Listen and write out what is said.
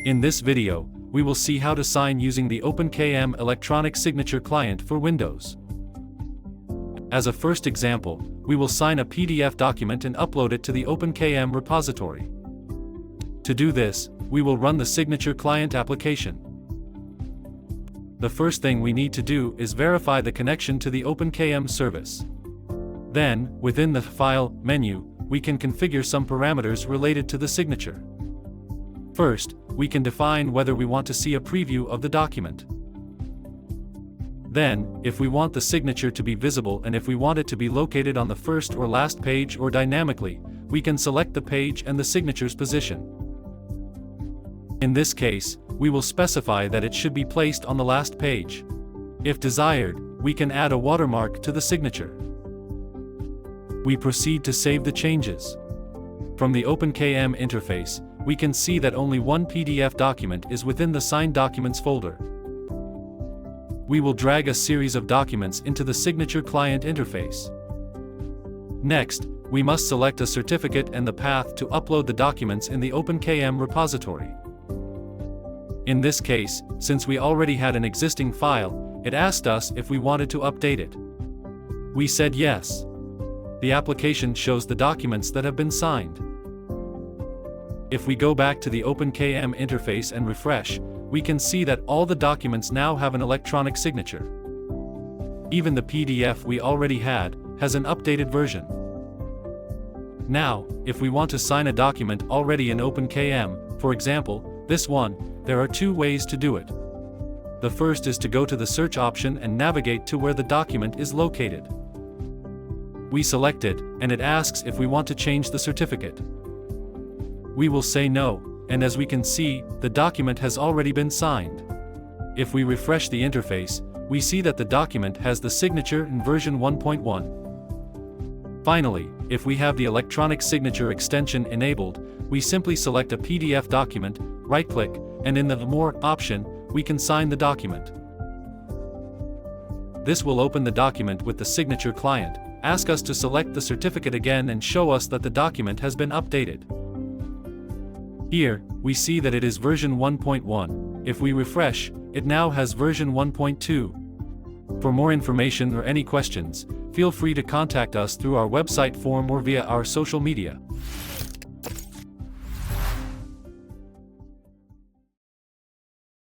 In this video, we will see how to sign using the OpenKM electronic signature client for Windows. As a first example, we will sign a PDF document and upload it to the OpenKM repository. To do this, we will run the signature client application. The first thing we need to do is verify the connection to the OpenKM service. Then, within the File menu, we can configure some parameters related to the signature. First, we can define whether we want to see a preview of the document. Then, if we want the signature to be visible and if we want it to be located on the first or last page or dynamically, we can select the page and the signature's position. In this case, we will specify that it should be placed on the last page. If desired, we can add a watermark to the signature. We proceed to save the changes. From the OpenKM interface, we can see that only one PDF document is within the Signed Documents folder. We will drag a series of documents into the signature client interface. Next, we must select a certificate and the path to upload the documents in the OpenKM repository. In this case, since we already had an existing file, it asked us if we wanted to update it. We said yes. The application shows the documents that have been signed. If we go back to the OpenKM interface and refresh, we can see that all the documents now have an electronic signature. Even the PDF we already had has an updated version. Now, if we want to sign a document already in OpenKM, for example, this one, there are two ways to do it. The first is to go to the search option and navigate to where the document is located. We select it, and it asks if we want to change the certificate. We will say no, and as we can see, the document has already been signed. If we refresh the interface, we see that the document has the signature in version 1.1. Finally, if we have the electronic signature extension enabled, we simply select a PDF document, right-click, and in the More option, we can sign the document. This will open the document with the signature client, ask us to select the certificate again and show us that the document has been updated. Here, we see that it is version 1.1. If we refresh, it now has version 1.2. For more information or any questions, feel free to contact us through our website form or via our social media.